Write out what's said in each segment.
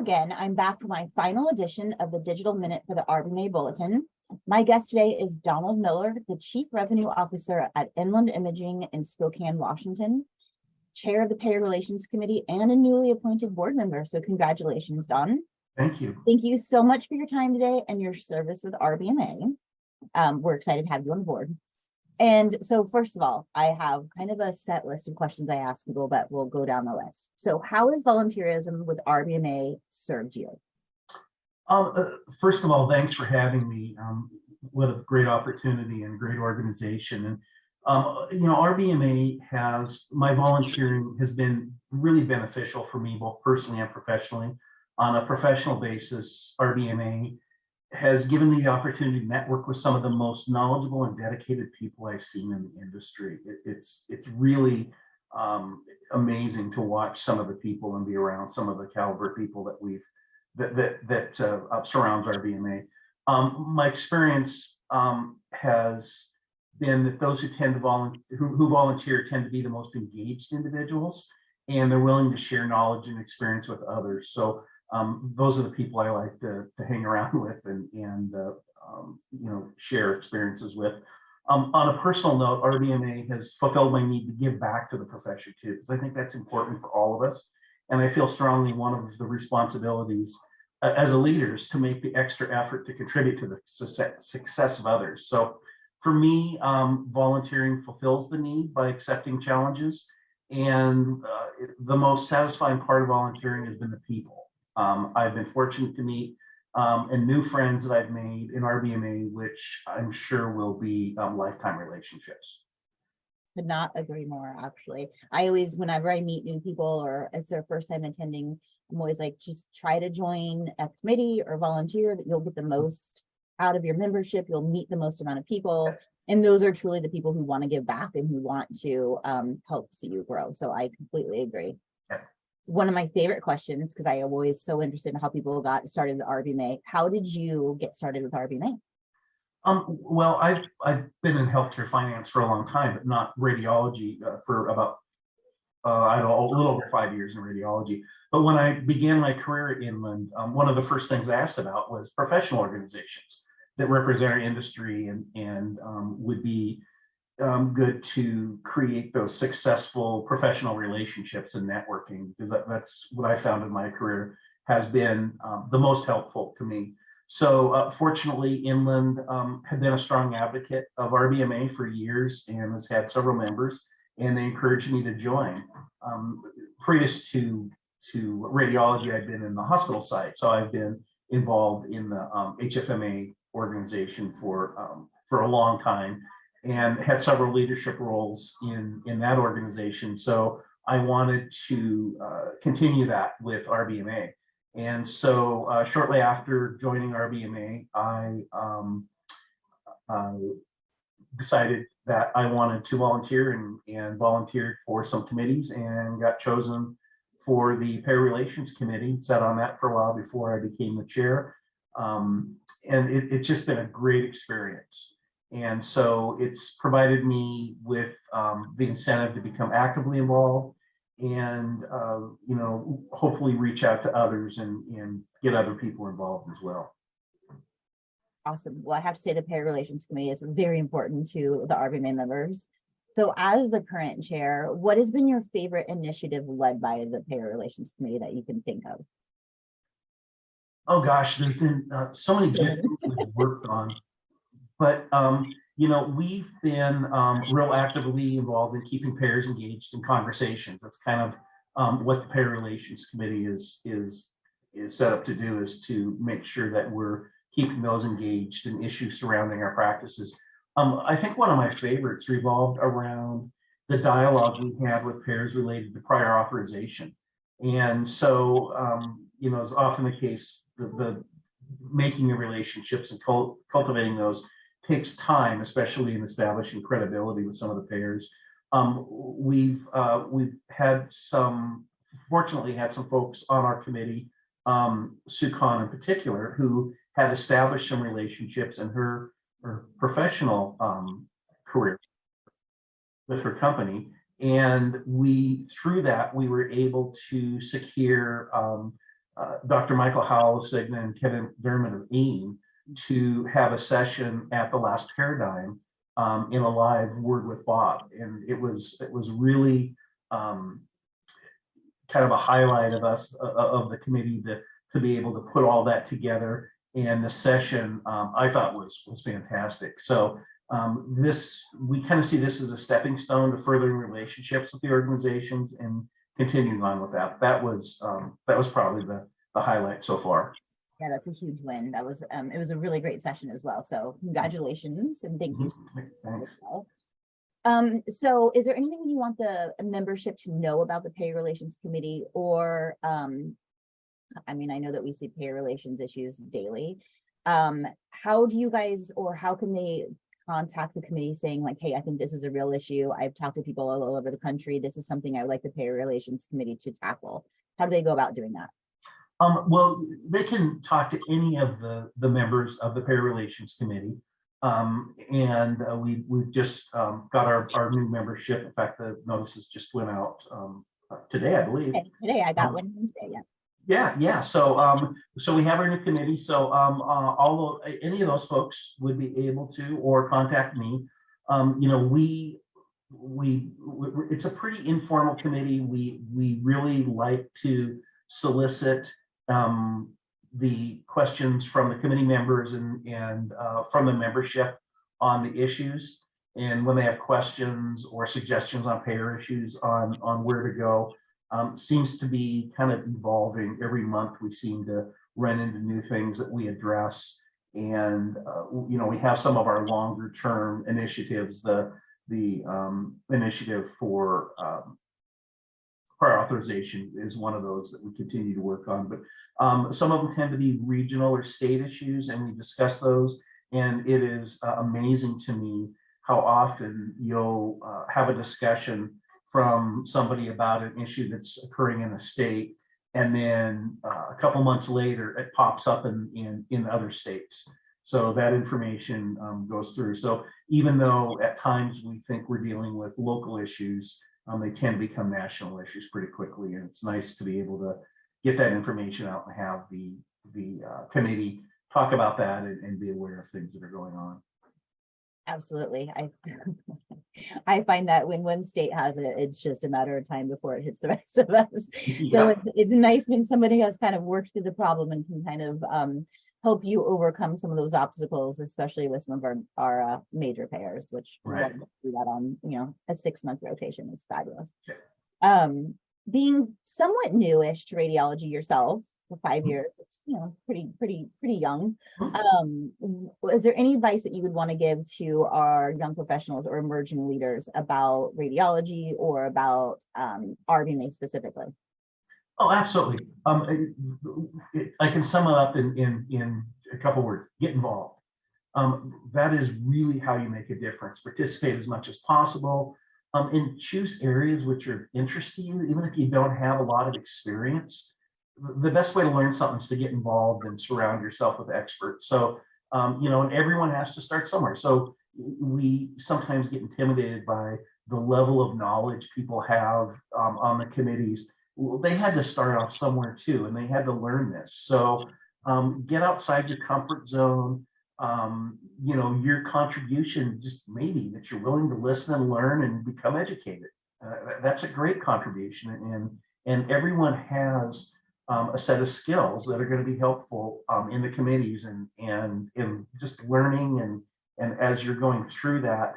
again. I'm back for my final edition of the Digital Minute for the RBMA Bulletin. My guest today is Donald Miller, the Chief Revenue Officer at Inland Imaging in Spokane, Washington, Chair of the Payor Relations Committee, and a newly appointed board member. So congratulations, Don. Thank you. Thank you so much for your time today and your service with RBMA. We're excited to have you on board. And so first of all, I have kind of a set list of questions I ask people, but we'll go down the list. So how has volunteerism with RBMA served you? First of all, thanks for having me. What a great opportunity and great organization. And, RBMA my volunteering has been really beneficial for me, both personally and professionally. On a professional basis, RBMA has given me the opportunity to network with some of the most knowledgeable and dedicated people I've seen in the industry. It's really amazing to watch some of the people and be around some of the caliber people that surrounds RBMA. My experience has been that those who volunteer tend to be the most engaged individuals, and they're willing to share knowledge and experience with others. So those are the people I like to hang around with and share experiences with. On a personal note, RBMA has fulfilled my need to give back to the profession too, because I think that's important for all of us. And I feel strongly one of the responsibilities as a leader is to make the extra effort to contribute to the success of others. So for me, volunteering fulfills the need by accepting challenges. And the most satisfying part of volunteering has been the people. I've been fortunate to meet and new friends that I've made in RBMA, which I'm sure will be lifetime relationships. Could not agree more, actually. I always, whenever I meet new people or it's their first time attending, I'm always like, just try to join a committee or volunteer that you'll get the most out of your membership. You'll meet the most amount of people. And those are truly the people who want to give back and who want to help see you grow. So I completely agree. One of my favorite questions, because I am always so interested in how people got started with RBMA. How did you get started with RBMA? Well, I've been in healthcare finance for a long time, but not radiology for about a little over 5 years in radiology. But when I began my career at Inland, one of the first things I asked about was professional organizations that represent our industry and would be good to create those successful professional relationships and networking, because that's what I found in my career has been the most helpful to me. So fortunately, Inland had been a strong advocate of RBMA for years and has had several members, and they encouraged me to join. Previous to radiology, I'd been in the hospital side, so I've been involved in the HFMA organization for a long time, and had several leadership roles in that organization. So I wanted to continue that with RBMA. And so shortly after joining RBMA, I decided that I wanted to volunteer and volunteered for some committees and got chosen for the Payor Relations Committee, sat on that for a while before I became the chair. And it's just been a great experience. And so it's provided me with the incentive to become actively involved and, hopefully reach out to others and get other people involved as well. Awesome. Well, I have to say the Payor Relations Committee is very important to the RBMA members. So as the current chair, what has been your favorite initiative led by the Payor Relations Committee that you can think of? Oh gosh, there's been so many good things we've worked on. But, we've been real actively involved in keeping payors engaged in conversations. That's kind of what the Payor Relations Committee is set up to do, is to make sure that we're keeping those engaged in issues surrounding our practices. I think one of my favorites revolved around the dialogue we had with payors related to prior authorization. And so, it's often the case, the making the relationships and cultivating those takes time, especially in establishing credibility with some of the payors. We've fortunately had some folks on our committee, Sue Khan in particular, who had established some relationships in her professional career with her company. And through that, we were able to secure Dr. Michael Howell, Signa, and Kevin Dermott of AIM to have a session at the Last Paradigm in a live Word with Bob, and it was really kind of a highlight of us of the committee to be able to put all that together. And the session I thought was fantastic. So we kind of see this as a stepping stone to furthering relationships with the organizations and continuing on with that. That was probably the highlight so far. Yeah, that's a huge win. That was it was a really great session as well. So congratulations and thank you. Thanks. So is there anything you want the membership to know about the Pay Relations Committee, or I mean, I know that we see pay relations issues daily. How do you guys, or how can they contact the committee saying like, hey, I think this is a real issue. I've talked to people all over the country. This is something I would like the Pay Relations Committee to tackle. How do they go about doing that? Well, they can talk to any of the members of the Pay Relations Committee. And we've just got our new membership. In fact, the notices just went out today, I believe. Okay, today I got one today, yeah. Yeah. So so we have our new committee. So any of those folks would be able to or contact me. You know, it's a pretty informal committee. We really like to solicit the questions from the committee members and from the membership on the issues. And when they have questions or suggestions on payer issues on where to go, seems to be kind of evolving every month. We seem to run into new things that we address. And, you know, we have some of our longer term initiatives, the initiative for prior authorization is one of those that we continue to work on, but some of them tend to be regional or state issues, and we discuss those. And it is amazing to me how often you'll have a discussion from somebody about an issue that's occurring in a state, and then a couple months later it pops up in other states. So that information goes through. So even though at times we think we're dealing with local issues, they tend to become national issues pretty quickly, and it's nice to be able to get that information out and have the committee talk about that and be aware of things that are going on. Absolutely. I find that when one state has it, it's just a matter of time before it hits the rest of us. Yeah. So it's nice when somebody has kind of worked through the problem and can kind of help you overcome some of those obstacles, especially with some of our major payers, which Right. we do that on, you know, a 6-month rotation. It's fabulous. Okay. Being somewhat newish to radiology yourself for 5 years, it's, you know, pretty young. Is there any advice that you would want to give to our young professionals or emerging leaders about radiology or about RBMA specifically? Oh, absolutely. I can sum it up in a couple words: get involved. That is really how you make a difference. Participate as much as possible, and choose areas which are interest to you, even if you don't have a lot of experience. The best way to learn something is to get involved and surround yourself with experts. So, you know, and everyone has to start somewhere. So we sometimes get intimidated by the level of knowledge people have on the committees. Well, they had to start off somewhere too, and they had to learn this. So get outside your comfort zone. You know, your contribution, just maybe that you're willing to listen and learn and become educated. That's a great contribution, and everyone has a set of skills that are going to be helpful in the committees and just learning and as you're going through that,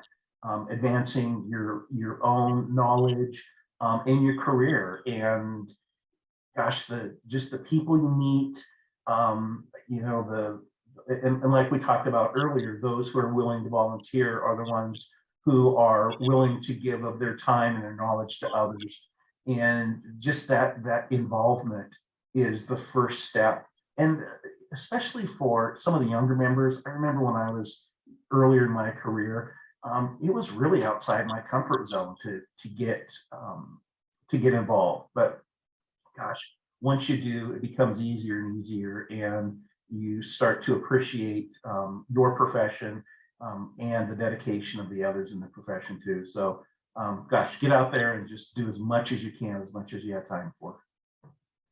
advancing your own knowledge in your career. And gosh, just the people you meet, you know, and like we talked about earlier, those who are willing to volunteer are the ones who are willing to give of their time and their knowledge to others. And just that involvement is the first step. And especially for some of the younger members, I remember when I was earlier in my career, it was really outside my comfort zone to get involved. But gosh, once you do, it becomes easier and easier, and you start to appreciate your profession and the dedication of the others in the profession too. So gosh, get out there and just do as much as you can, as much as you have time for.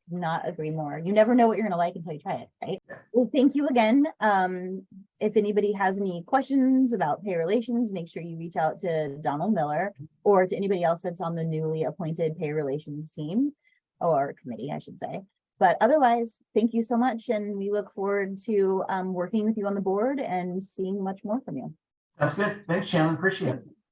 not agree more. You never know what you're gonna like until you try it, right? Well, thank you again. If anybody has any questions about pay relations, make sure you reach out to Donald Miller or to anybody else that's on the newly appointed pay relations team or committee, I should say. But otherwise, thank you so much, and we look forward to working with you on the board and seeing much more from you. That's good. Thanks, Shannon. Appreciate it.